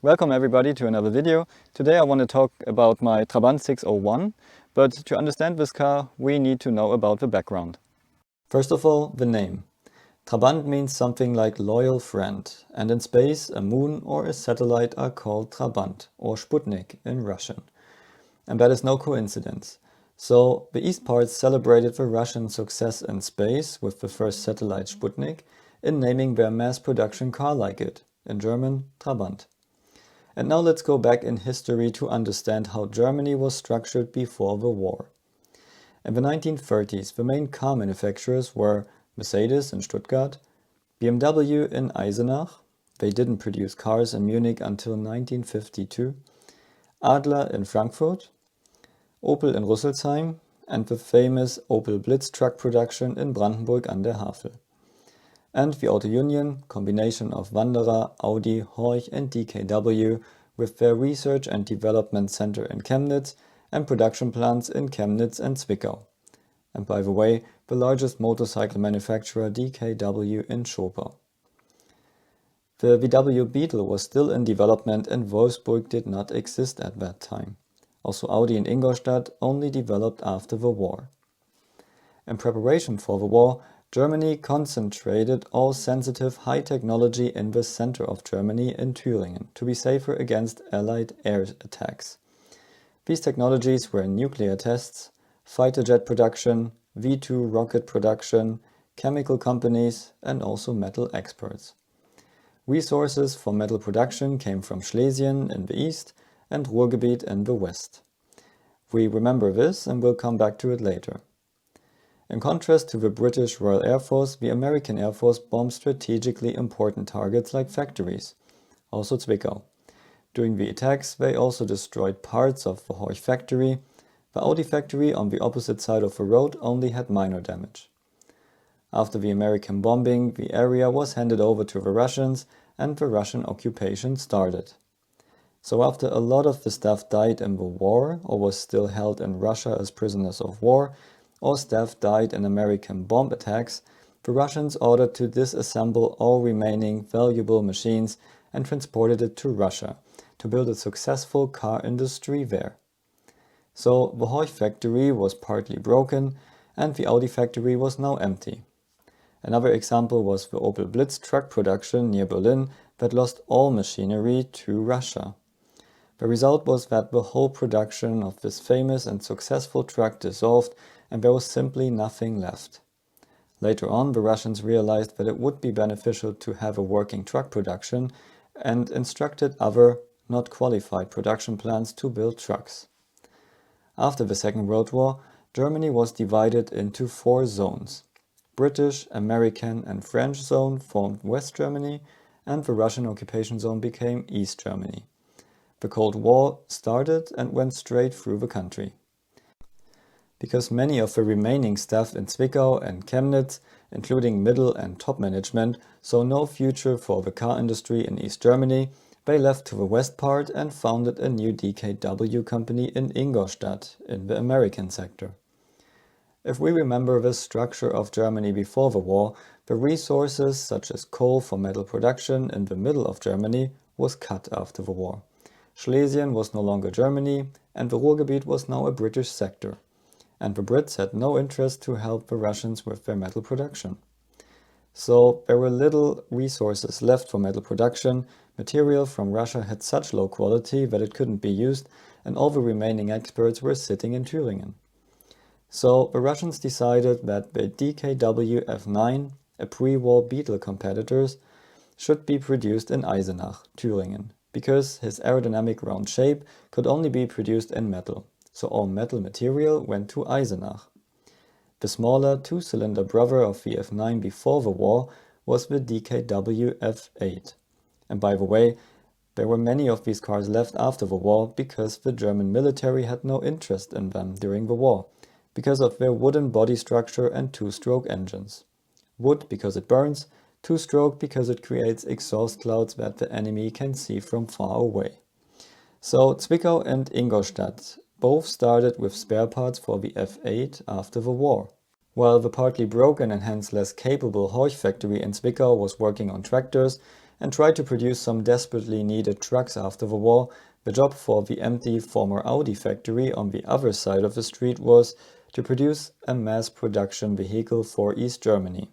Welcome everybody to another video. Today I want to talk about my Trabant 601, but to understand this car we need to know about the background. First of all, the name. Trabant means something like loyal friend, and in space a moon or a satellite are called Trabant or Sputnik in Russian. And that is no coincidence. So the East part celebrated the Russian success in space with the first satellite Sputnik in naming their mass production car like it, in German Trabant. And now let's go back in history to understand how Germany was structured before the war. In the 1930s, the main car manufacturers were Mercedes in Stuttgart, BMW in Eisenach, they didn't produce cars in Munich until 1952, Adler in Frankfurt, Opel in Rüsselsheim, and the famous Opel Blitz truck production in Brandenburg an der Havel. And the Auto Union, combination of Wanderer, Audi, Horch and DKW with their research and development center in Chemnitz and production plants in Chemnitz and Zwickau. And by the way, the largest motorcycle manufacturer DKW in Schopau. The VW Beetle was still in development and Wolfsburg did not exist at that time. Also Audi in Ingolstadt only developed after the war. In preparation for the war, Germany concentrated all sensitive high technology in the center of Germany in Thüringen to be safer against Allied air attacks. These technologies were nuclear tests, fighter jet production, V2 rocket production, chemical companies and also metal experts. Resources for metal production came from Schlesien in the east and Ruhrgebiet in the west. We remember this and we'll come back to it later. In contrast to the British Royal Air Force, the American Air Force bombed strategically important targets like factories, also Zwickau. During the attacks, they also destroyed parts of the Horch factory. The Audi factory on the opposite side of the road only had minor damage. After the American bombing, the area was handed over to the Russians and the Russian occupation started. So after a lot of the staff died in the war or was still held in Russia as prisoners of war, or staff died in American bomb attacks, the Russians ordered to disassemble all remaining valuable machines and transported it to Russia to build a successful car industry there. So the Horch factory was partly broken and the Audi factory was now empty. Another example was the Opel Blitz truck production near Berlin that lost all machinery to Russia. The result was that the whole production of this famous and successful truck dissolved and there was simply nothing left. Later on, the Russians realized that it would be beneficial to have a working truck production and instructed other, not qualified production plants to build trucks. After the Second World War, Germany was divided into 4 zones. British, American and French zone formed West Germany and the Russian occupation zone became East Germany. The Cold War started and went straight through the country. Because many of the remaining staff in Zwickau and Chemnitz, including middle and top management, saw no future for the car industry in East Germany, they left to the west part and founded a new DKW company in Ingolstadt, in the American sector. If we remember the structure of Germany before the war, the resources such as coal for metal production in the middle of Germany was cut after the war. Schlesien was no longer Germany and the Ruhrgebiet was now a British sector. And the Brits had no interest to help the Russians with their metal production. So there were little resources left for metal production, material from Russia had such low quality that it couldn't be used and all the remaining experts were sitting in Thüringen. So the Russians decided that the DKW F9, a pre-war Beetle competitors, should be produced in Eisenach, Thüringen, because his aerodynamic round shape could only be produced in metal. So all metal material went to Eisenach. The smaller 2-cylinder brother of the F9 before the war was the DKW F8. And by the way, there were many of these cars left after the war because the German military had no interest in them during the war, because of their wooden body structure and 2-stroke engines. Wood because it burns, 2-stroke because it creates exhaust clouds that the enemy can see from far away. So Zwickau and Ingolstadt both started with spare parts for the F8 after the war. While the partly broken and hence less capable Horch factory in Zwickau was working on tractors, and tried to produce some desperately needed trucks after the war, the job for the empty former Audi factory on the other side of the street was to produce a mass production vehicle for East Germany.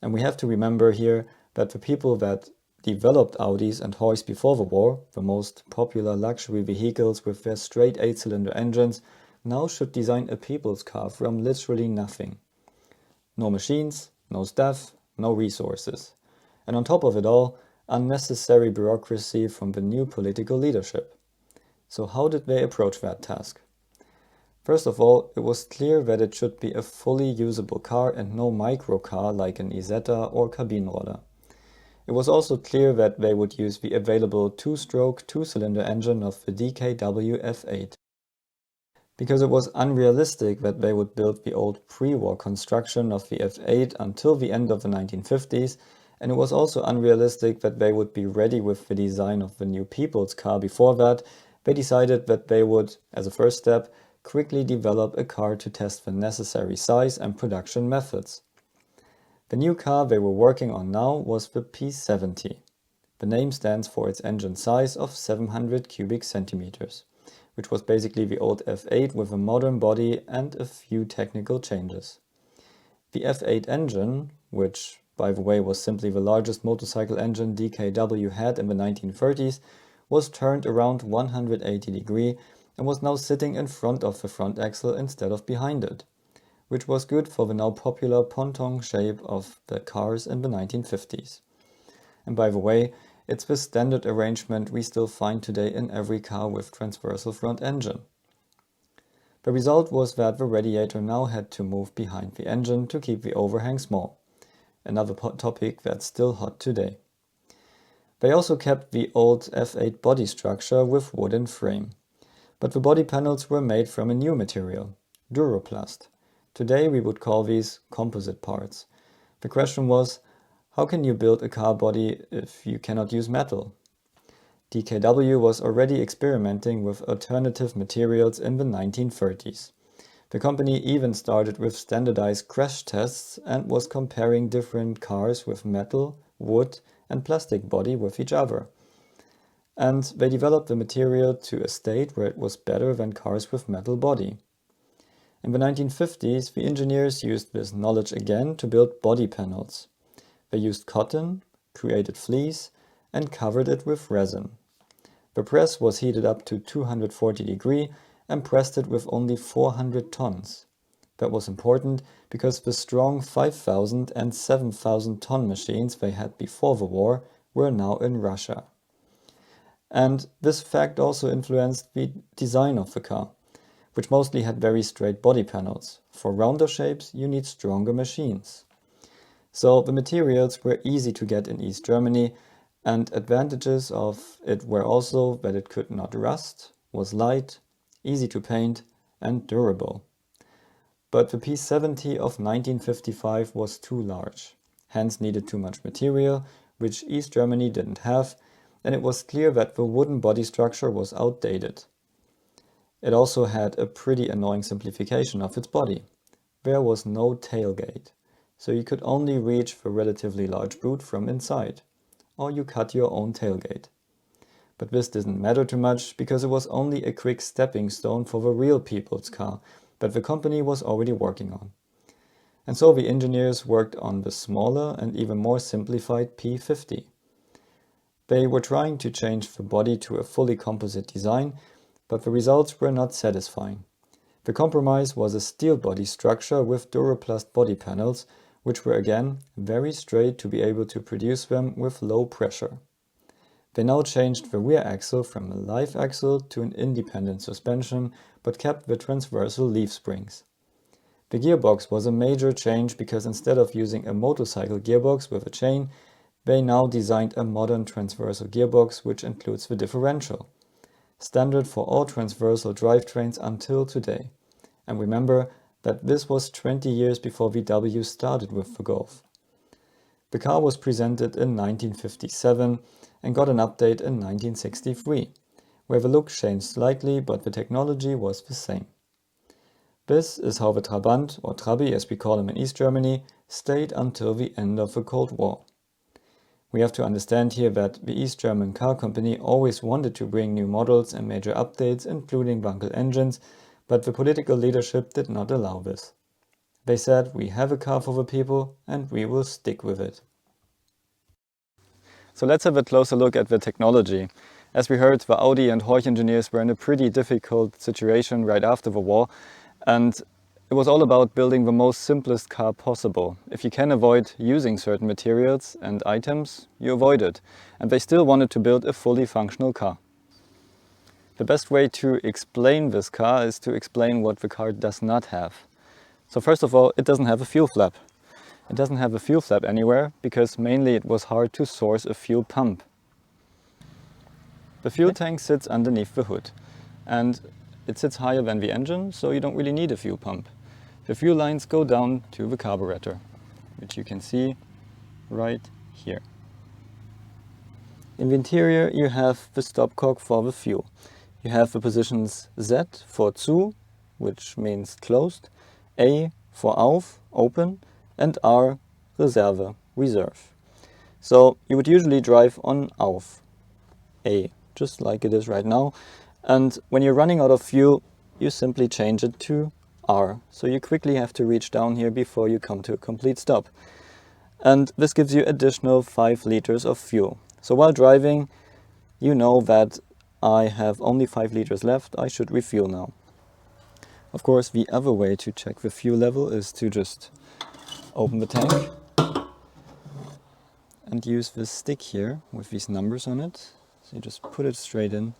And we have to remember here that the people that developed Audis and Horchs before the war, the most popular luxury vehicles with their straight 8-cylinder engines, now should design a people's car from literally nothing. No machines, no staff, no resources. And on top of it all, unnecessary bureaucracy from the new political leadership. So how did they approach that task? First of all, it was clear that it should be a fully usable car and no microcar like an Isetta or Kabinenroller. It was also clear that they would use the available two-stroke, two-cylinder engine of the DKW F8. Because it was unrealistic that they would build the old pre-war construction of the F8 until the end of the 1950s, and it was also unrealistic that they would be ready with the design of the new people's car before that, they decided that they would, as a first step, quickly develop a car to test the necessary size and production methods. The new car they were working on now was the P70. The name stands for its engine size of 700 cubic centimeters, which was basically the old F8 with a modern body and a few technical changes. The F8 engine, which by the way was simply the largest motorcycle engine DKW had in the 1930s, was turned around 180 degrees and was now sitting in front of the front axle instead of behind it, which was good for the now popular ponton shape of the cars in the 1950s. And by the way, it's the standard arrangement we still find today in every car with transversal front engine. The result was that the radiator now had to move behind the engine to keep the overhang small, another topic that's still hot today. They also kept the old F8 body structure with wooden frame, but the body panels were made from a new material, Duroplast. Today we would call these composite parts. The question was, how can you build a car body if you cannot use metal? DKW was already experimenting with alternative materials in the 1930s. The company even started with standardized crash tests and was comparing different cars with metal, wood and plastic body with each other. And they developed the material to a state where it was better than cars with metal body. In the 1950s, the engineers used this knowledge again to build body panels. They used cotton, created fleece and covered it with resin. The press was heated up to 240 degrees and pressed it with only 400 tons. That was important because the strong 5,000 and 7,000 ton machines they had before the war were now in Russia. And this fact also influenced the design of the car, which mostly had very straight body panels. For rounder shapes, you need stronger machines. So the materials were easy to get in East Germany, and advantages of it were also that it could not rust, was light, easy to paint and durable. But the P70 of 1955 was too large, hence needed too much material, which East Germany didn't have, and it was clear that the wooden body structure was outdated. It also had a pretty annoying simplification of its body. There was no tailgate, so you could only reach the relatively large boot from inside, or you cut your own tailgate. But this didn't matter too much because it was only a quick stepping stone for the real people's car that the company was already working on. And so the engineers worked on the smaller and even more simplified P50. They were trying to change the body to a fully composite design, but the results were not satisfying. The compromise was a steel body structure with Duroplast body panels, which were again very straight to be able to produce them with low pressure. They now changed the rear axle from a live axle to an independent suspension, but kept the transversal leaf springs. The gearbox was a major change because instead of using a motorcycle gearbox with a chain, they now designed a modern transversal gearbox which includes the differential, standard for all transversal drivetrains until today. And remember that this was 20 years before VW started with the Golf. The car was presented in 1957 and got an update in 1963, where the look changed slightly but the technology was the same. This is how the Trabant, or Trabi as we call him in East Germany, stayed until the end of the Cold War. We have to understand here that the East German car company always wanted to bring new models and major updates, including Wankel engines, but the political leadership did not allow this. They said, we have a car for the people and we will stick with it. So let's have a closer look at the technology. As we heard, the Audi and Horch engineers were in a pretty difficult situation right after the war, and it was all about building the most simplest car possible. If you can avoid using certain materials and items, you avoid it. And they still wanted to build a fully functional car. The best way to explain this car is to explain what the car does not have. So first of all, it doesn't have a fuel flap. It doesn't have a fuel flap anywhere because mainly it was hard to source a fuel pump. The fuel tank sits underneath the hood and it sits higher than the engine, so you don't really need a fuel pump. The fuel lines go down to the carburetor, which you can see right here. In the interior you have the stopcock for the fuel. You have the positions Z for zu, which means closed, A for auf, open, and R, Reserve, reserve. So you would usually drive on auf, A, just like it is right now. And when you're running out of fuel, you simply change it to R. So you quickly have to reach down here before you come to a complete stop. And this gives you additional 5 liters of fuel. So while driving, you know that I have only 5 liters left, I should refuel now. Of course, the other way to check the fuel level is to just open the tank and use this stick here with these numbers on it. So you just put it straight in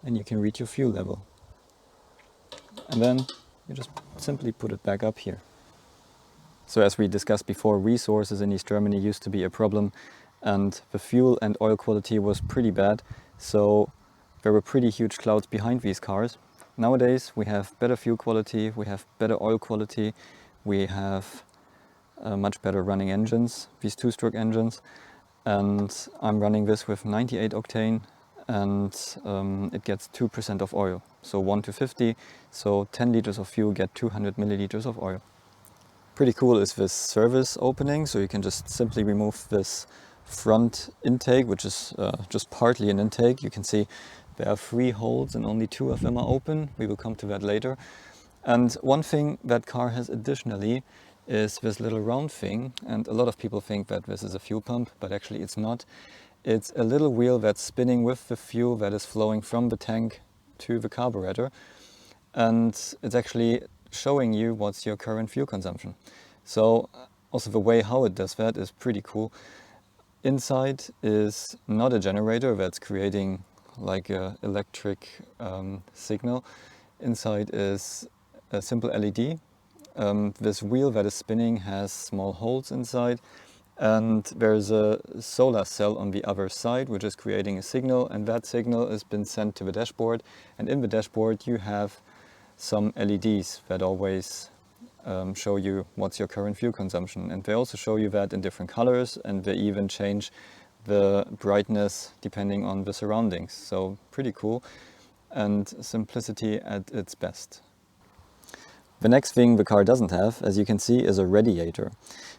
and you can read your fuel level. And then you just simply put it back up here. So as we discussed before, resources in East Germany used to be a problem and the fuel and oil quality was pretty bad. So there were pretty huge clouds behind these cars. Nowadays we have better fuel quality, we have better oil quality, we have much better running engines, these 2-stroke engines. And I'm running this with 98 octane and it gets 2% of oil. So 1 to 50, so 10 liters of fuel get 200 milliliters of oil. Pretty cool is this service opening, so you can just simply remove this front intake, which is just partly an intake. You can see there are 3 holes and only 2 of them are open. We will come to that later. And one thing that car has additionally is this little round thing, and a lot of people think that this is a fuel pump, but actually it's not. It's a little wheel that's spinning with the fuel that is flowing from the tank to the carburetor, and it's actually showing you what's your current fuel consumption. So also the way how it does that is pretty cool. Inside is not a generator that's creating like an electric signal. Inside is a simple LED. This wheel that is spinning has small holes inside, and there's a solar cell on the other side which is creating a signal, and that signal has been sent to the dashboard, and in the dashboard you have some LEDs that always show you what's your current fuel consumption, and they also show you that in different colors, and they even change the brightness depending on the surroundings. So pretty cool and simplicity at its best. The next thing the car doesn't have, as you can see, is a radiator.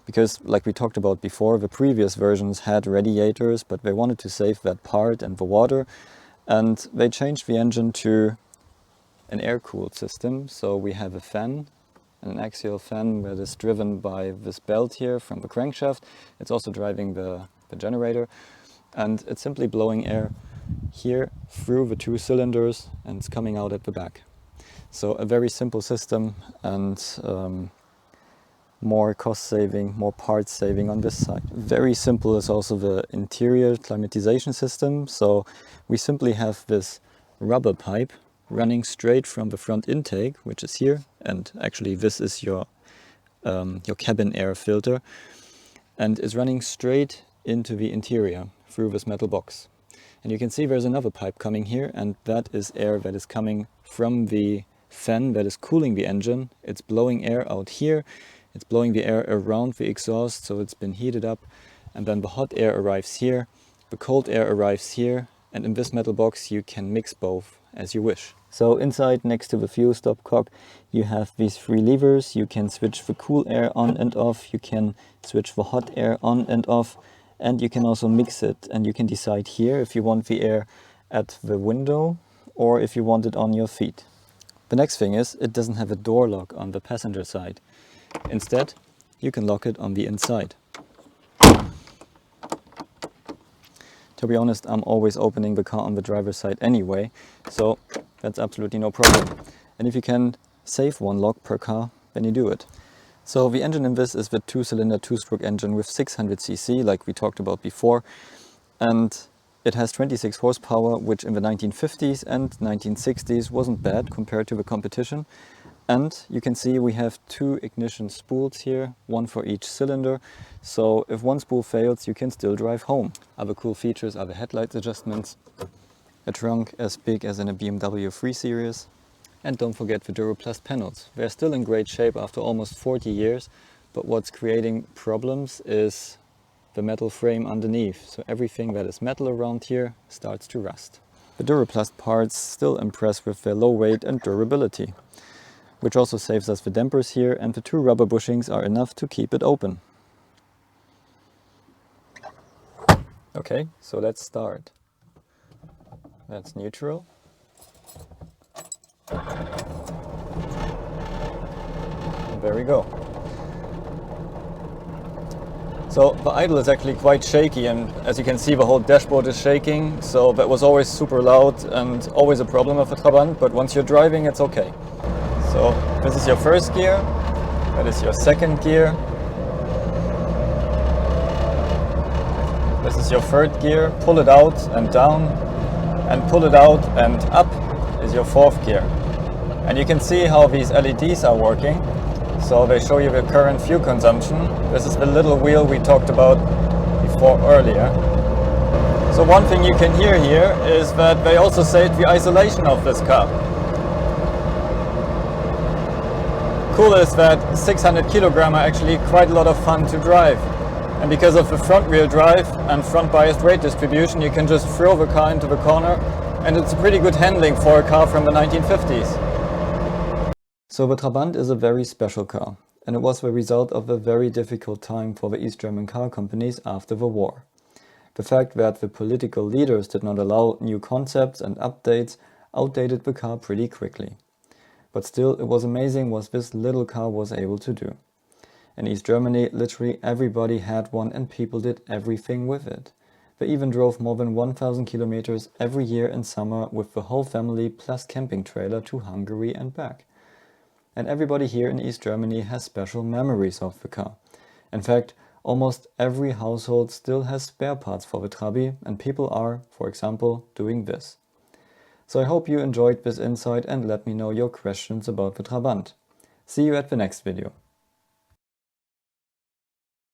Because, like we talked about before, the previous versions had radiators, but they wanted to save that part and the water. And they changed the engine to an air-cooled system. So we have a fan, an axial fan that is driven by this belt here from the crankshaft. It's also driving the generator. And it's simply blowing air here through the 2 cylinders, and it's coming out at the back. So a very simple system, and more cost saving, more parts saving on this side. Very simple is also the interior climatization system. So we simply have this rubber pipe running straight from the front intake, which is here, and actually this is your cabin air filter, and it's running straight into the interior through this metal box. And you can see there's another pipe coming here, and that is air that is coming from the fan that is cooling the engine. It's blowing air out here, it's blowing the air around the exhaust, so it's been heated up, and then the hot air arrives here, the cold air arrives here, and in this metal box you can mix both as you wish. So inside, next to the fuel stopcock, you have these 3 levers. You can switch the cool air on and off, you can switch the hot air on and off, And you can also mix it, and you can decide here if you want the air at the window or if you want it on your feet. The next thing is, it doesn't have a door lock on the passenger side. Instead, you can lock it on the inside. To be honest, I'm always opening the car on the driver's side anyway, so that's absolutely no problem. And if you can save one lock per car, then you do it. So the engine in this is the 2-cylinder 2-stroke engine with 600 cc, like we talked about before. And it has 26 horsepower, which in the 1950s and 1960s wasn't bad compared to the competition. And you can see we have 2 ignition spools here, one for each cylinder. So if one spool fails, you can still drive home. Other cool features are the headlights adjustments, a trunk as big as in a BMW 3 Series. And don't forget the Duroplast panels. They're still in great shape after almost 40 years, but what's creating problems is the metal frame underneath. So everything that is metal around here starts to rust. The Duroplast parts still impress with their low weight and durability, which also saves us the dampers here, and the 2 rubber bushings are enough to keep it open. Okay, so let's start. That's neutral. And there we go. So the idle is actually quite shaky, and as you can see the whole dashboard is shaking, so that was always super loud and always a problem of a Trabant, but once you're driving it's okay. So this is your first gear, that is your second gear, this is your third gear, pull it out and down, and pull it out and up is your fourth gear. And you can see how these LEDs are working. So they show you the current fuel consumption. This is the little wheel we talked about before earlier. So one thing you can hear here is that they also saved the isolation of this car. Cool is that 600 kilogram are actually quite a lot of fun to drive. And because of the front wheel drive and front biased weight distribution, you can just throw the car into the corner, and it's pretty good handling for a car from the 1950s. So the Trabant is a very special car, and it was the result of a very difficult time for the East German car companies after the war. The fact that the political leaders did not allow new concepts and updates outdated the car pretty quickly. But still, it was amazing what this little car was able to do. In East Germany, literally everybody had one, and people did everything with it. They even drove more than 1,000 kilometers every year in summer with the whole family plus camping trailer to Hungary and back. And everybody here in East Germany has special memories of the car. In fact, almost every household still has spare parts for the Trabi, and people are, for example, doing this. So I hope you enjoyed this insight and let me know your questions about the Trabant. See you at the next video.